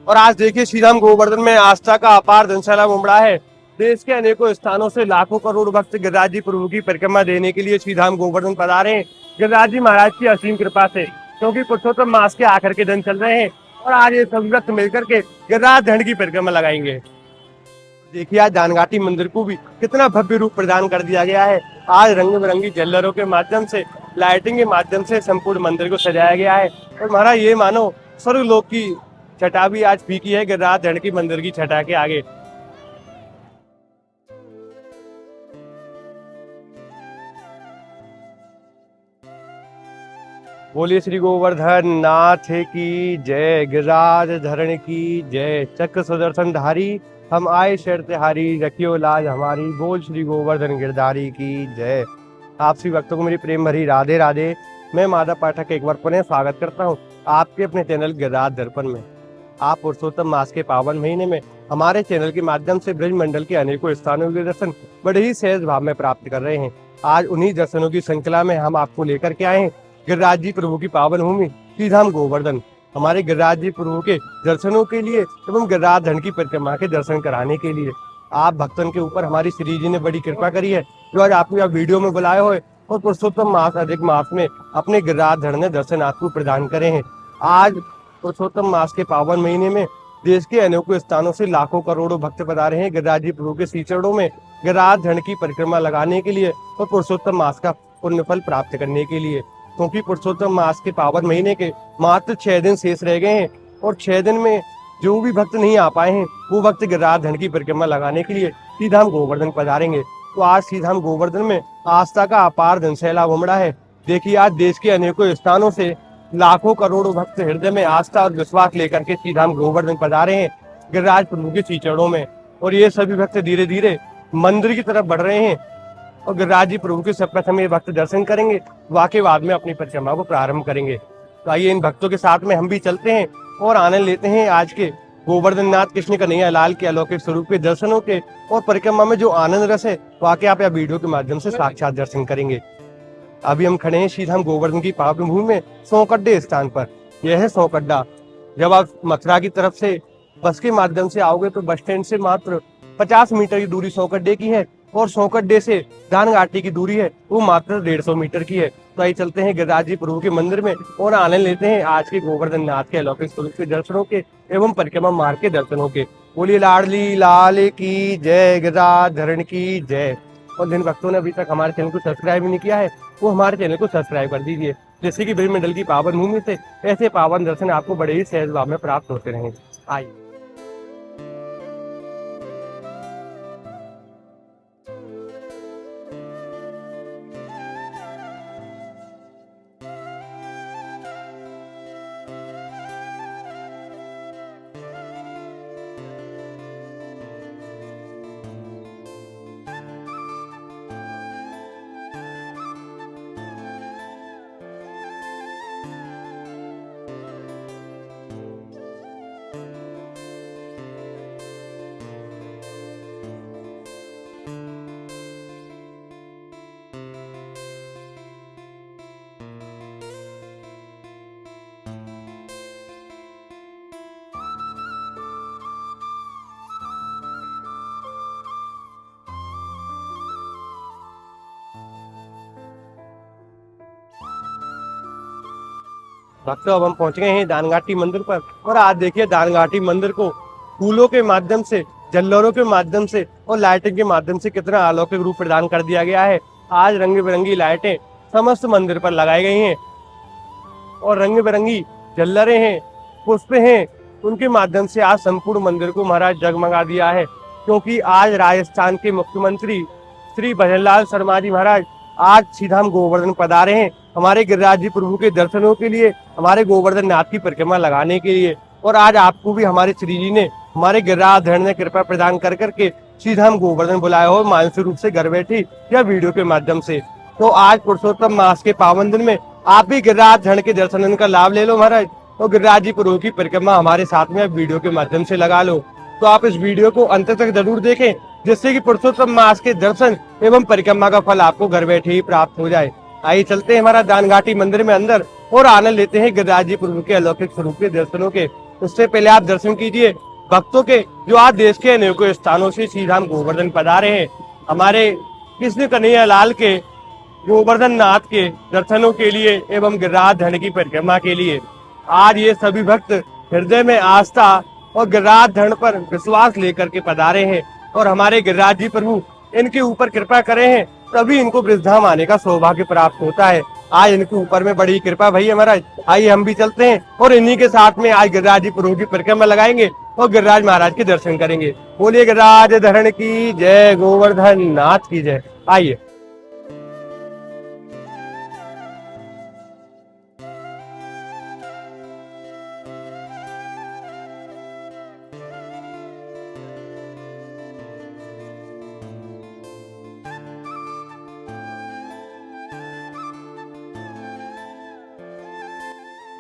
और आज देखिए श्री धाम गोवर्धन में आस्था का अपार जनसैलाब उमड़ा है। देश के अनेकों स्थानों से लाखों करोड़ भक्त गिरिराज जी प्रभु की परिक्रमा देने के लिए श्री धाम गोवर्धन पधारे हैं। गिरिराज जी महाराज की असीम कृपा से, क्योंकि पुरुषोत्तम मास के आखिर के दिन चल रहे हैं और आज ये सभी भक्त मिलकर के गिरिराज धन की परिक्रमा लगाएंगे। देखिए आज दानघाटी मंदिर को भी कितना भव्य रूप प्रदान कर दिया गया है। आज रंग बिरंगी झल्लरों के माध्यम से, लाइटिंग के माध्यम से संपूर्ण मंदिर को सजाया गया है। और महाराज ये मानो स्वर्गलोक की छटा भी आज फीकी है गिरिराज धन की मंदिर की छटा के आगे। बोलिए श्री गोवर्धन नाथ की जय, गिरिराज धरण की जय। चक्र सुदर्शन धारी हम आए शर तिहारी, रखियो लाज हमारी। बोल श्री गोवर्धन गिरधारी की जय। आप सभी भक्तों को मेरी प्रेम भरी राधे राधे। मैं माधव पाठक एक बार पुनः स्वागत करता हूं आपके अपने चैनल गिरिराज दर्पण में। आप पुरुषोत्तम मास के पावन महीने में हमारे चैनल के माध्यम से ब्रज मंडल के अनेकों स्थानों के दर्शन बड़े ही सहज भाव में प्राप्त कर रहे हैं। आज उन्हीं दर्शनों की श्रृंखला में हम आपको लेकर के आए हैं गिरिराज जी प्रभु की पावन भूमि श्री धाम गोवर्धन। हमारे गिरिराज जी प्रभु के दर्शनों के लिए एवं गिरिराज धन की परिक्रमा के दर्शन कराने के लिए आप भक्तों के ऊपर हमारी श्री जी ने बड़ी कृपा करी है, जो आज आपको यह वीडियो में बुलाए हुए और पुरुषोत्तम मास अधिक मास में अपने गिरिराज धन ने दर्शन आपको प्रदान करे हैं। आज पुरुषोत्तम मास के पावन महीने में देश के अनेकों स्थानों से लाखों करोड़ों भक्त पधारे हैं गिरिराज जी प्रभु के श्री चरणों में गिरिराज धन की परिक्रमा लगाने के लिए और पुरुषोत्तम मास का पुण्य फल प्राप्त करने के लिए। क्योंकि पुरुषोत्तम मास के पावन महीने के मात्र 6 दिन शेष रह गए हैं और 6 दिन में जो भी भक्त नहीं आ पाए हैं वो भक्त गिरिराज धन की परिक्रमा लगाने के लिए श्री धाम गोवर्धन पधारेंगे। तो आज श्री धाम गोवर्धन में आस्था का अपार जनसैलाब उमड़ा है। देखिए आज देश के अनेकों स्थानों से लाखों करोड़ों भक्त हृदय में आस्था और विश्वास लेकर के श्री धाम गोवर्धन पधारे हैं गिरिराज प्रभु के श्री चरणों में। और ये सभी भक्त धीरे धीरे मंदिर की तरफ बढ़ रहे हैं और गिरिराज जी प्रभु के प्रथम ये भक्त दर्शन करेंगे, वाके बाद में अपनी परिक्रमा को प्रारंभ करेंगे। तो आइए इन भक्तों के साथ में हम भी चलते हैं और आनंद लेते हैं आज के गोवर्धन नाथ कृष्ण कन्हैया लाल के अलौकिक स्वरूप के दर्शनों के और परिक्रमा में जो आनंद रस है वाके आप या वीडियो के माध्यम से साक्षात दर्शन करेंगे। अभी हम खड़े हैं श्री धाम गोवर्धन की पावन भूमि में सौकड्डे स्थान पर। यह है सौकड्डा। जब आप मथुरा की तरफ से बस के माध्यम से आओगे तो बस स्टैंड से मात्र 50 मीटर की दूरी सौकड्डे की है और सौकड्डे से दानघाटी की दूरी है वो मात्र 150 मीटर की है। तो आइए चलते हैं गिरिराज जी प्रभु के मंदिर में और आनंद लेते हैं आज के गोवर्धन नाथ के अलौकिक स्वरूप के दर्शनों के एवं परिक्रमा मार्ग के दर्शनों के। बोलिए लाडली लाल की जय, गिरिराज धरण की जय। और जिन भक्तों ने अभी तक हमारे चैनल को सब्सक्राइब नहीं किया है वो हमारे चैनल को सब्सक्राइब कर दीजिए, जैसे कि ब्रज मंडल की पावन भूमि से ऐसे पावन दर्शन आपको बड़े ही सहज भाव में प्राप्त होते रहें। आइए भक्तों अब हम पहुंच गए हैं दानघाटी मंदिर पर और आज देखिए दानघाटी मंदिर को फूलों के माध्यम से, झल्लरों के माध्यम से और लाइटिंग के माध्यम से कितना अलौकिक रूप प्रदान कर दिया गया है। आज रंग बिरंगी लाइटें समस्त मंदिर पर लगाई गई हैं और रंग बिरंगी झल्लरें हैं, पुष्प हैं, उनके माध्यम से आज संपूर्ण मंदिर को महाराज जगमगा दिया है। क्योंकि आज राजस्थान के मुख्यमंत्री श्री भजनलाल शर्मा जी महाराज आज श्री धाम गोवर्धन पधारे हैं हमारे गिरिराज जी प्रभु के दर्शनों के लिए, हमारे गोवर्धन नाथ की परिक्रमा लगाने के लिए। और आज आपको भी हमारे श्री जी ने, हमारे गिरिराज धरण ने कृपा प्रदान कर करके श्री धाम गोवर्धन बुलाया हो मानसिक रूप से घर बैठी या वीडियो के माध्यम से। तो आज पुरुषोत्तम मास के पावन दिन में आप भी गिरिराज धरण के दर्शन का लाभ ले लो महाराज और गिरिराज जी प्रभु की परिक्रमा हमारे साथ में वीडियो के माध्यम से लगा लो। तो आप इस वीडियो को अंत तक जरूर देखें, जिससे कि पुरुषोत्तम मास के दर्शन एवं परिक्रमा का फल आपको घर बैठे ही प्राप्त हो जाए। आइए चलते हैं हमारा दानघाटी मंदिर में अंदर और आनंद लेते हैं गिरिराज जी प्रभु के अलौकिक स्वरूप के दर्शनों के। उससे पहले आप दर्शन कीजिए भक्तों के जो आज देश के अनेकों स्थानों से सीधा हम गोवर्धन पधारे हैं। हमारे कृष्ण कन्हैया लाल के गोवर्धन नाथ के दर्शनों के लिए एवं गिरिराज धन की परिक्रमा के लिए आज ये सभी भक्त हृदय में आस्था और गिरिराज धन पर विश्वास लेकर के पधारे हैं और हमारे गिरिराज जी प्रभु इनके ऊपर कृपा करे हैं, तभी इनको ब्रजधाम आने का सौभाग्य प्राप्त होता है। आज इनके ऊपर में बड़ी कृपा भई है महाराज। आइए हम भी चलते हैं और इन्हीं के साथ में आज गिरिराज जी प्रभु की परिक्रमा लगाएंगे और गिरिराज महाराज के दर्शन करेंगे। बोलिए गिरिराज धरण की जय, गोवर्धन नाथ की जय। आइए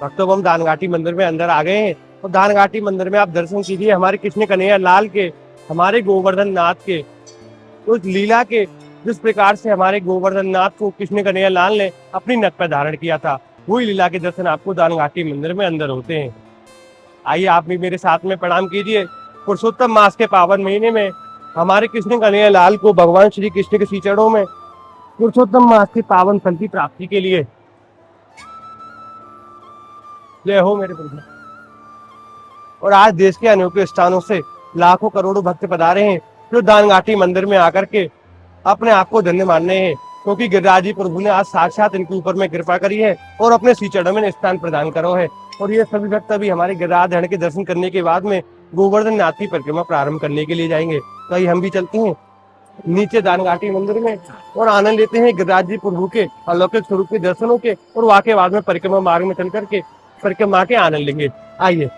भक्तों, हम दानघाटी मंदिर में अंदर आ गए हैं और दानघाटी मंदिर में आप दर्शन कीजिए हमारे कृष्ण कन्हैया लाल के, हमारे गोवर्धन नाथ के उस लीला के, जिस प्रकार से हमारे गोवर्धन नाथ को कृष्ण कन्हैया लाल ने अपनी नक पर धारण किया था, वही लीला के दर्शन आपको दानघाटी मंदिर में अंदर होते हैं। आइए आप भी मेरे साथ में प्रणाम कीजिए। पुरुषोत्तम मास के पावन महीने में हमारे कृष्ण कन्हैया लाल को भगवान श्री कृष्ण के श्री चरणों में पुरुषोत्तम मास के पावन फल की प्राप्ति के लिए जय हो मेरे प्रभु। और आज देश के अनेकों स्थानों से लाखों करोड़ों भक्त पधारे हैं जो दानघाटी मंदिर में आकर के अपने आप को धन्य मानने हैं, क्योंकि गिरिराज जी प्रभु ने आज साक्षात इनके ऊपर में कृपा करी है और अपने श्री चरणों में स्थान प्रदान करो है। और ये सभी भक्त अभी हमारे गिरिराज धरण के दर्शन करने के बाद में गोवर्धन नाथ की परिक्रमा प्रारंभ करने के लिए जाएंगे। तो आइए हम भी चलते हैं नीचे दानघाटी मंदिर में और आनंद लेते हैं गिरिराज जी प्रभु के अलौकिक स्वरूप के दर्शनों के, और वहां के बाद में परिक्रमा मार्ग में चल करके परिक्रमा के आनंद लेंगे। आइए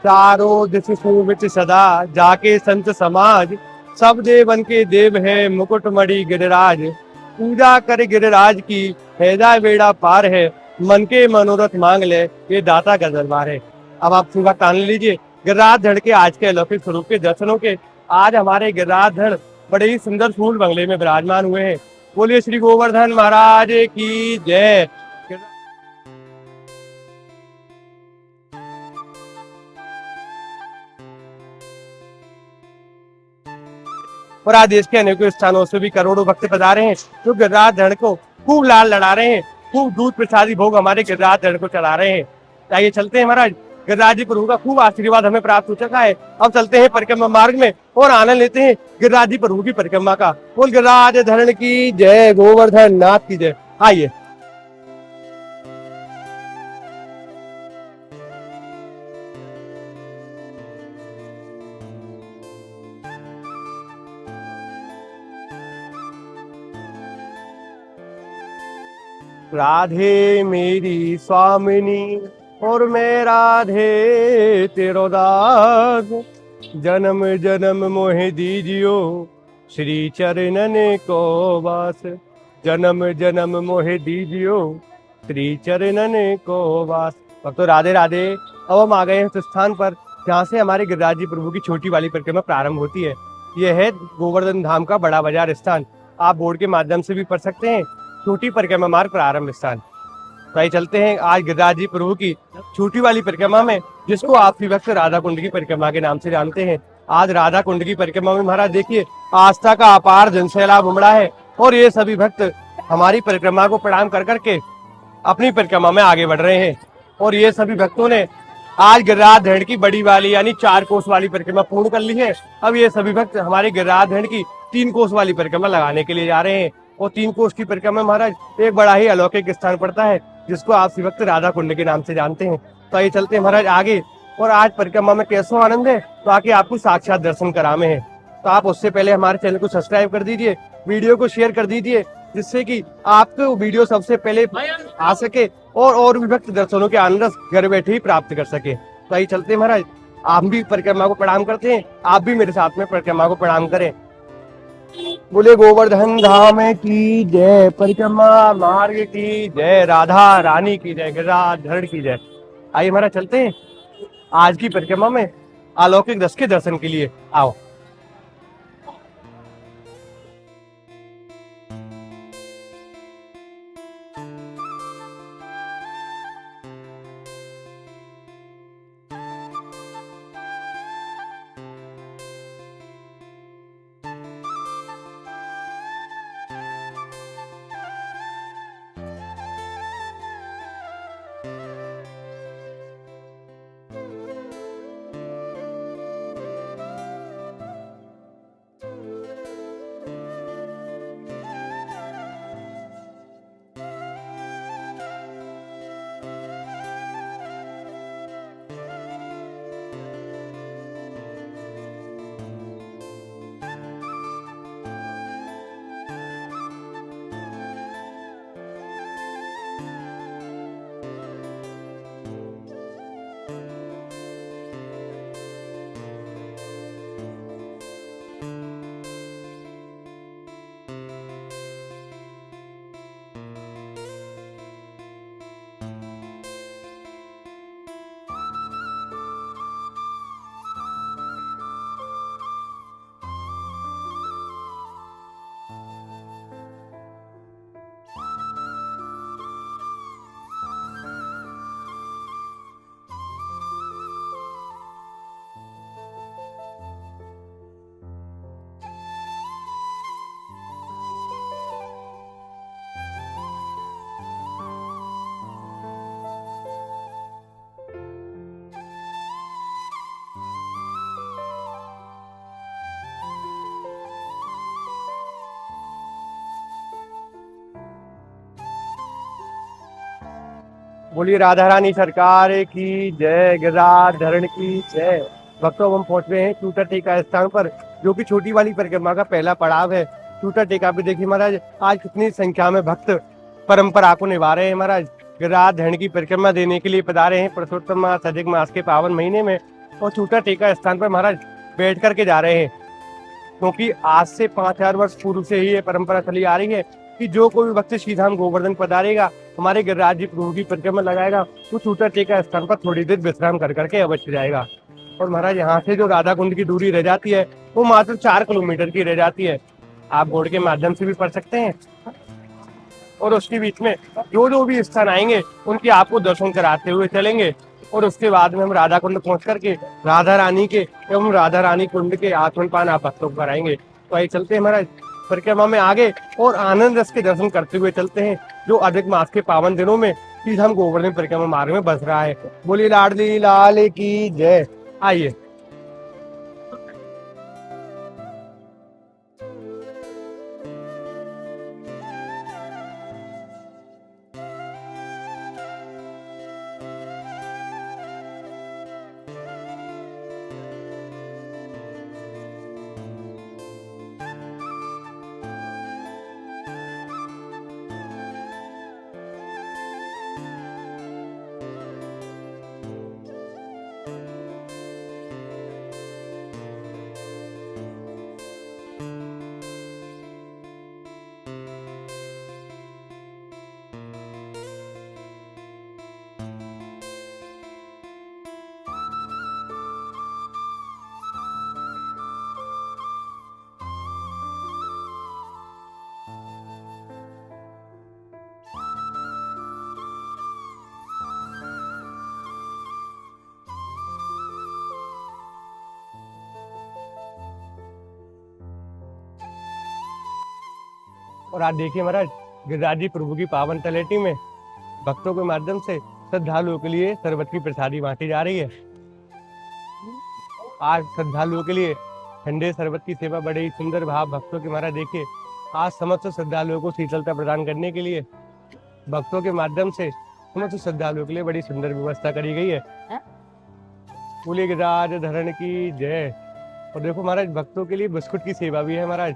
चारों दिश सुमित सदा जाके संत समाज, सब देवन के देव है मुकुट मणि गिरिराज। पूजा करे गिरिराज की हैदा बेड़ा पार है, मन के मनोरथ मांग ले ये दाता का दरबार है। अब आप सुबह कान लीजिए गिरिराज धड़ के आज के अलौकिक स्वरूप के दर्शनों के। आज हमारे गिरिराज धड़ बड़े ही सुंदर फूल बंगले में विराजमान हुए हैं। बोलिए श्री गोवर्धन महाराज की जय। और आज देश के अनेकों स्थानों से भी करोड़ों भक्त पधारे हैं जो गिरिराज धड़ को खूब लाल लड़ा रहे हैं, खूब दूध प्रसादी भोग हमारे गिरिराज धड़ को चढ़ा रहे हैं। आइए चलते हैं महाराज, गिरिराज जी प्रभु का खूब आशीर्वाद हमें प्राप्त हो चुका है। अब चलते हैं परिक्रमा मार्ग में और आनंद लेते हैं गिरिराज जी प्रभु की परिक्रमा का। बोल गिरिराज धरण की जय, गोवर्धन नाथ की जय। आइए राधे मेरी स्वामिनी और मैं राधे तेरो दास, जन्म जन्म मोहे दीजियो श्री चरणन को वास। जन्म जन्म मोहे दीजियो श्री चरणन को वास। अब तो राधे राधे। अब हम आ गए हैं उस स्थान पर जहाँ से हमारे गिरिराज जी प्रभु की छोटी वाली परिक्रमा प्रारंभ होती है। यह है गोवर्धन धाम का बड़ा बाजार स्थान। आप बोर्ड के माध्यम से भी पढ़ सकते हैं, छोटी परिक्रमा मार्ग प्रारंभ स्थान। तो आइए चलते हैं आज गिरिराज जी प्रभु की छोटी वाली परिक्रमा में, जिसको आप विभक्त राधा कुंड की परिक्रमा के नाम से जानते हैं। आज राधा कुंड की परिक्रमा में महाराज देखिए आस्था का अपार जनसैलाब उमड़ा है और ये सभी भक्त हमारी परिक्रमा को प्रणाम कर करके अपनी परिक्रमा में आगे बढ़ रहे हैं। और ये सभी भक्तों ने आज गिरिराज धरण की बड़ी वाली यानी 4 कोस वाली परिक्रमा पूर्ण कर ली है। अब ये सभी भक्त हमारे गिरिराज धरण की 3 कोस वाली परिक्रमा लगाने के लिए जा रहे हैं। और 3 कोस की परिक्रमा महाराज एक बड़ा ही अलौकिक स्थान पड़ता है, जिसको आप विभक्त राधा कुंड के नाम से जानते हैं। तो आइए चलते हैं महाराज आगे। और आज परिक्रमा में कैसा आनंद है तो आके आपको साक्षात दर्शन करामे हैं। तो आप उससे पहले हमारे चैनल को सब्सक्राइब कर दीजिए, वीडियो को शेयर कर दीजिए, जिससे कि आपको वीडियो सबसे पहले आ सके और भी भक्त दर्शनों के आनंद घर बैठे ही प्राप्त कर सके। तो आइए चलते हैं महाराज, आप भी परिक्रमा को प्रणाम करते हैं, आप भी मेरे साथ में परिक्रमा को प्रणाम करें। बोले गोवर्धन धाम की जय, परिक्रमा मार्ग की जय, राधा रानी की जय, गिरिराज धरण की जय। आइए महाराज चलते हैं आज की परिक्रमा में अलौकिक रस के दर्शन के लिए। आओ। बोलिए राधा रानी सरकार की जय, गिरिराज धरण की जय। भक्तों, हम पहुंच गए हैं चूटा टेका स्थान पर, जो कि छोटी वाली परिक्रमा का पहला पड़ाव है। चूटा टेका पे देखिए महाराज, आज कितनी संख्या में भक्त परंपरा को निभा रहे हैं महाराज। गिरिराज धरण की परिक्रमा देने के लिए पधारे हैं पुरुषोत्तम मास अधिक मास के पावन महीने में, और चूटा टेका स्थान पर महाराज बैठ करके जा रहे हैं, क्योंकि आज से 5000 वर्ष पूर्व से ही ये परंपरा चली आ रही है कि जो कोई भक्त श्रीधाम गोवर्धन पधारेगा, हमारे गिरिराज जी प्रभु की परिक्रमा लगाएगा, तो चूटा टेका स्थान पर थोड़ी देर विश्राम कर करके अवश्य जाएगा। और महाराज यहाँ से जो राधा कुंड की दूरी रह जाती है वो मात्र 4 किलोमीटर की रह जाती है। आप बोर्ड के माध्यम से भी पढ़ सकते हैं, और उसके बीच में जो जो भी स्थान आएंगे उनके आपको दर्शन कराते हुए चलेंगे। और उसके बाद में हम राधा कुंड पहुंच करके राधा रानी के एवं राधा रानी कुंड के आचमन पान आप भक्तों को कराएंगे। तो आइए चलते हैं महाराज परिक्रमा में आगे, और आनंद रस के दर्शन करते हुए चलते हैं, जो अधिक मास के पावन दिनों में श्रीधाम गोवर्धन परिक्रमा मार्ग में बस रहा है। बोलिए लाडली लाल की जय। आइए। और आज देखिए महाराज, गिरिराज जी प्रभु की पावन तलेटी में भक्तों के माध्यम से श्रद्धालुओं के लिए शरबत की प्रसादी बांटी जा रही है। आज श्रद्धालुओं के लिए ठंडे शरबत की सेवा बड़े ही सुंदर भाव भक्तों के महाराज देखिए, आज समस्त श्रद्धालुओं को शीतलता प्रदान करने के लिए भक्तों के माध्यम से समस्त श्रद्धालुओं के लिए बड़ी सुंदर व्यवस्था करी गई है। बोलिए गिरिराज धरण की जय। और देखो महाराज, भक्तों के लिए बिस्कुट की सेवा भी है महाराज।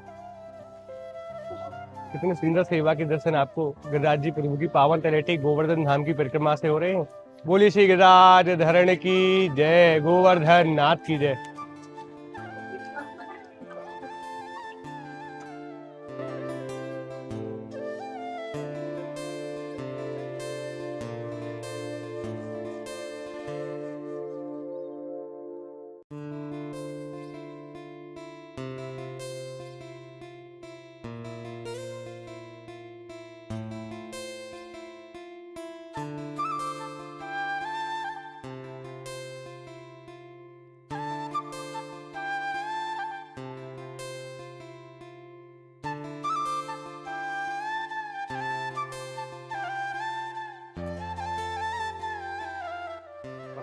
कितनी सुंदर सेवा के दर्शन आपको गिरिराज जी प्रभु की पावन तलेटी गोवर्धन धाम की परिक्रमा से हो रहे हैं। बोलिए श्री गिरिराज धरण की जय, गोवर्धन नाथ की जय।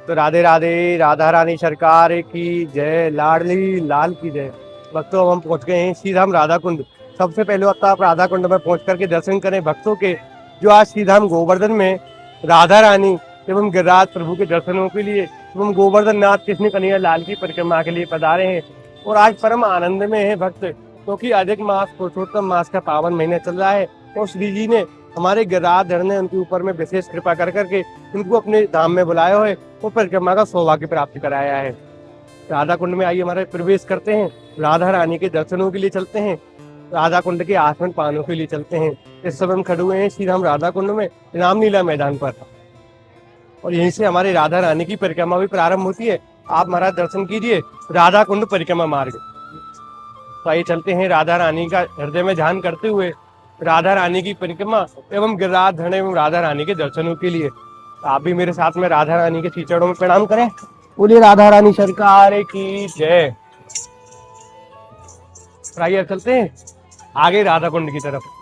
तो राधे राधे, राधा रानी सरकार की जय, लाडली लाल की जय। भक्तों अब हम पहुंच गए हैं श्रीधाम राधा कुंड। सबसे पहले तो आप राधा कुंड में पहुंच करके दर्शन करें भक्तों के, जो आज श्रीधाम गोवर्धन में राधा रानी एवं गिरिराज प्रभु के दर्शनों के लिए एवं गोवर्धन नाथ कृष्ण कन्हैया लाल की परिक्रमा के लिए पधारे हैं। और आज परम आनंद में है भक्त, क्योंकि अधिक मास पुरुषोत्तम मास का पावन महीना चल रहा है और श्री जी ने हमारे गिरिराज ने उनके ऊपर में विशेष कृपा कर करके उनको अपने धाम में बुलाया है और परिक्रमा का सौभाग्य प्राप्त कराया है। राधा कुंड में आइए हमारे प्रवेश करते हैं, राधा रानी के दर्शनों के लिए चलते हैं, राधा कुंड के आसमन पानों के लिए चलते हैं। इस समय हम खड़े हुए हैं श्रीधाम राधा कुंड में रामलीला मैदान पर, और यहीं से हमारे राधा रानी की परिक्रमा भी प्रारंभ होती है। आप महाराज दर्शन कीजिए राधा कुंड परिक्रमा मार्ग। तो आइए चलते हैं राधा रानी का हृदय में ध्यान करते हुए राधा रानी की परिक्रमा एवं गिरिराज धरण एवं राधा रानी के दर्शनों के लिए। आप भी मेरे साथ में राधा रानी के चरणों में प्रणाम करें। बोलिए राधा रानी सरकार की जय। आइए चलते हैं आगे राधा कुंड की तरफ।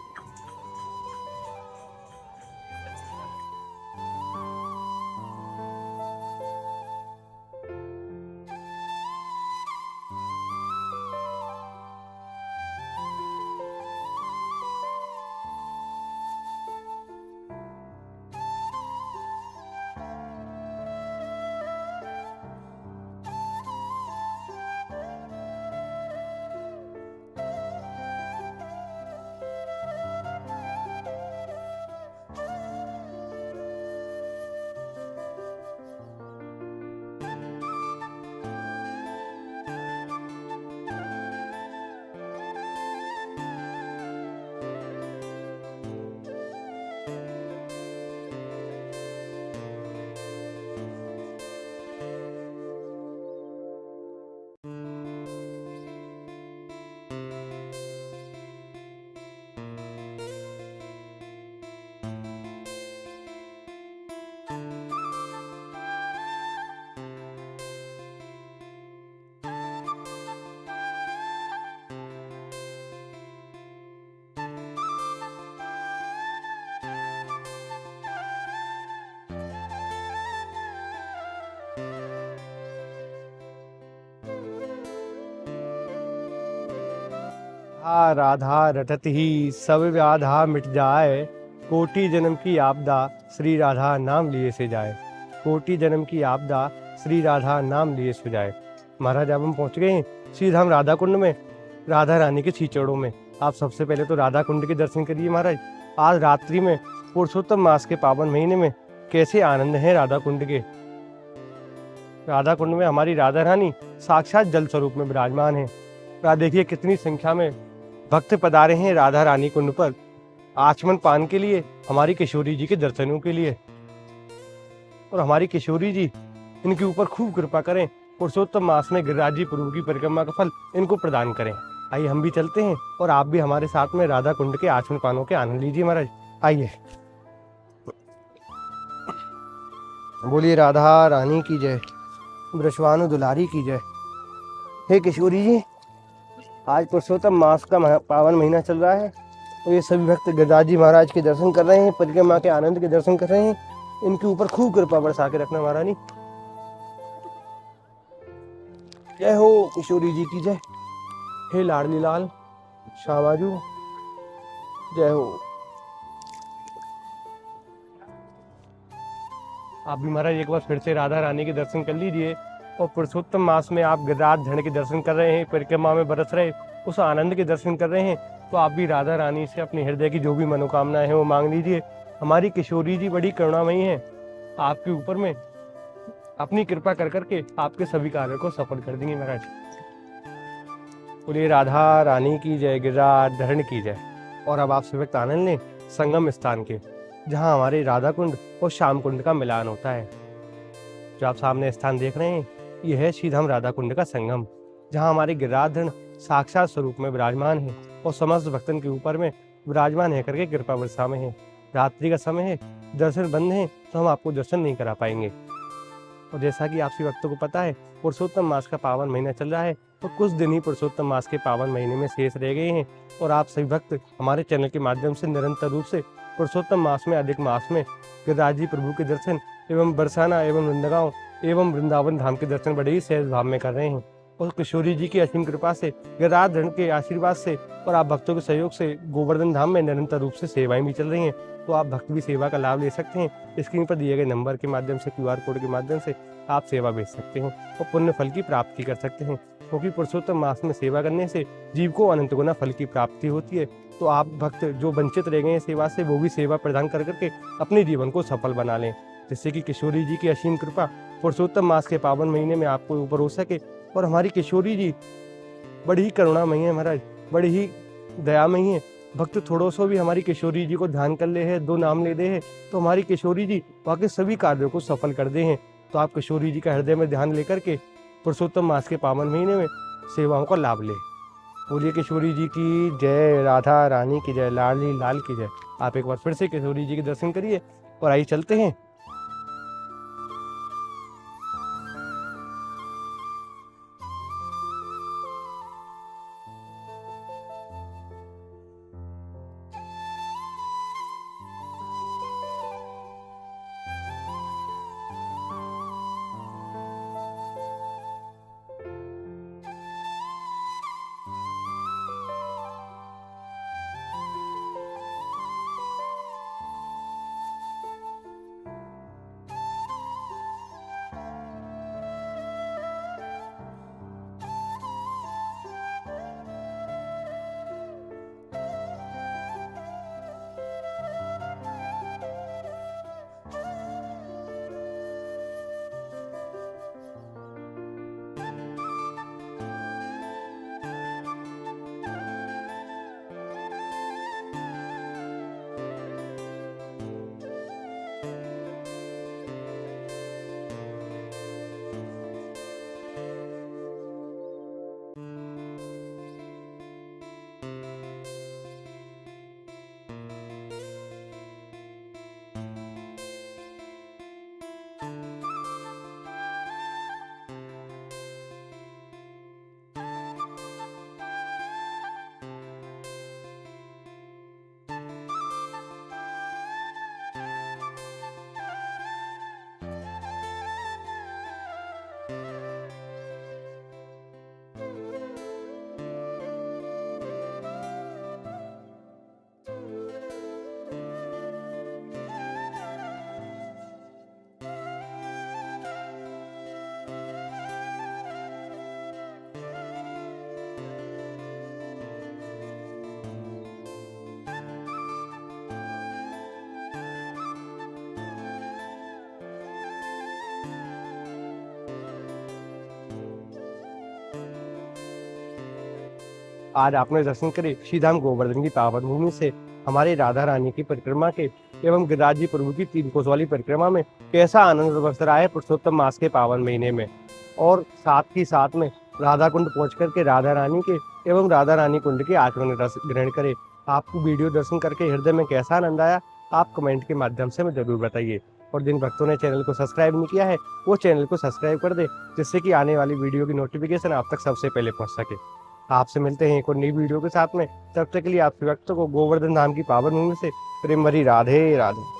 राधा रटत ही सब व्याधा मिट जाए, कोटि जन्म की आपदा श्री राधा नाम लिए से जाए। कोटि जन्म की आपदा श्री राधा नाम लिए से जाए। महाराज अब हम पहुंच गए हैं श्रीधाम राधा कुंड में, राधा रानी के चरणों में। आप सबसे पहले तो राधा कुंड के दर्शन करिए महाराज। आज रात्रि में पुरुषोत्तम मास के पावन महीने में कैसे आनंद है राधा कुंड के। राधा कुंड में हमारी राधा रानी साक्षात जल स्वरूप में विराजमान है। आप देखिए कितनी संख्या में भक्त पधारे हैं राधा रानी कुंड पर आचमन पान के लिए, हमारी किशोरी जी के दर्शनों के लिए। और हमारी किशोरी जी इनके ऊपर खूब कृपा करें, पुरुषोत्तम मास में गिरिराज जी प्रभु की परिक्रमा का फल इनको प्रदान करें। आइए हम भी चलते हैं और आप भी हमारे साथ में राधा कुंड के आचमन पानों के आनंद लीजिए महाराज। आइए बोलिए राधा रानी की जय, वृषभानु दुलारी की जय। हे किशोरी जी, आज पुरुषोत्तम मास का पावन महीना चल रहा है और ये सभी भक्त गिरिराज जी महाराज के दर्शन कर रहे हैं, परिक्रमा के आनंद के दर्शन कर रहे हैं। इनके ऊपर खूब कृपा बरसा के रखना महारानी। जय हो किशोरी जी की जय। हे लाडली लाल श्यामाजू जय हो। आप भी महाराज एक बार फिर से राधा रानी के दर्शन कर लीजिए और पुरुषोत्तम मास में आप गिरिराज धरण के दर्शन कर रहे हैं, परिक्रमा में बरस रहे उस आनंद के दर्शन कर रहे हैं, तो आप भी राधा रानी से अपने हृदय की जो भी मनोकामनाएं हैं वो मांग लीजिए। हमारी किशोरी जी बड़ी करुणामयी है, आपके ऊपर में अपनी कृपा कर करके आपके सभी कार्यों को सफल कर देंगे महाराज। बोलिए राधा रानी की जय, गिरिराज धरण की जय। और अब आप सभी आनंद लें संगम स्थान के, जहाँ हमारे राधा कुंड और श्याम कुंड का मिलान होता है। जो आप सामने स्थान देख रहे हैं यह है श्रीधाम राधा कुंड का संगम, जहाँ हमारे गिरिराज धरण साक्षात स्वरूप में विराजमान है और समस्त भक्तन के ऊपर में विराजमान है करके कृपा वर्षा में है। रात्रि का समय है, दर्शन बंद है तो हम आपको दर्शन नहीं करा पाएंगे। और जैसा कि आप सभी भक्तों को पता है पुरुषोत्तम मास का पावन महीना चल रहा है और कुछ दिन ही पुरुषोत्तम मास के पावन महीने में शेष रह गए हैं। और आप सभी भक्त हमारे चैनल के माध्यम से निरंतर रूप से पुरुषोत्तम मास में अधिक मास में गिरिराज जी प्रभु के दर्शन एवं बरसाना एवं वृंदावन एवं वृंदावन धाम के दर्शन बड़े ही सहज भाव में कर रहे हैं। और किशोरी जी की असीम कृपा से, गिरिराज धरण के आशीर्वाद से और आप भक्तों के सहयोग से गोवर्धन धाम में निरंतर रूप से सेवाएं भी चल रही हैं। तो आप भक्त भी सेवा का लाभ ले सकते हैं। स्क्रीन पर दिए गए नंबर के माध्यम से, QR कोड के माध्यम से आप सेवा भेज सकते हैं और पुण्य फल की प्राप्ति कर सकते हैं। क्योंकि पुरुषोत्तम मास में सेवा करने से जीव को अनंत गुना फल की प्राप्ति होती है। तो आप भक्त जो वंचित रह गए हैं सेवा से, वो भी सेवा प्रदान कर करके अपने जीवन को सफल बना लें, जिससे कि किशोरी जी की असीम कृपा पुरुषोत्तम मास के पावन महीने में आपको ऊपर हो सके। और हमारी किशोरी जी बड़ी ही करुणामयी है महाराज, बड़ी ही दयामयी है। भक्त थोड़ो सो भी हमारी किशोरी जी को ध्यान कर ले है, 2 नाम ले दे है, तो हमारी किशोरी जी वाकई सभी कार्यों को सफल कर दे हैं। तो आप किशोरी जी का हृदय में ध्यान लेकर के पुरुषोत्तम मास के पावन महीने में सेवाओं का लाभ ले। बोलिए किशोरी जी की जय, राधा रानी की जय, लाडली लाल की जय। आप एक बार फिर से किशोरी जी के दर्शन करिए और आइए चलते हैं। आज आपने दर्शन करे श्रीधाम गोवर्धन की पावन भूमि से हमारे राधा रानी की परिक्रमा के एवं गिरिराज जी प्रभु की 3 कोस वाली परिक्रमा में कैसा आनंद बरस रहा है पुरुषोत्तम मास के पावन महीने में। और साथ ही साथ में राधा कुंड पहुंच करके राधा रानी के एवं राधा रानी कुंड के आचमन रस ग्रहण करे। आपको वीडियो दर्शन करके हृदय में कैसा आनंद आया, आप कमेंट के माध्यम से हमें जरूर बताइए। और जिन भक्तों ने चैनल को सब्सक्राइब नहीं किया है वो चैनल को सब्सक्राइब कर दे, जिससे कि आने वाली वीडियो की नोटिफिकेशन आप तक सबसे पहले पहुंच सके। आपसे मिलते हैं एक और नई वीडियो के साथ में, तब तक के लिए आप सभी भक्तों को गोवर्धन धाम की पावन भूमि से प्रेम भरी राधे राधे।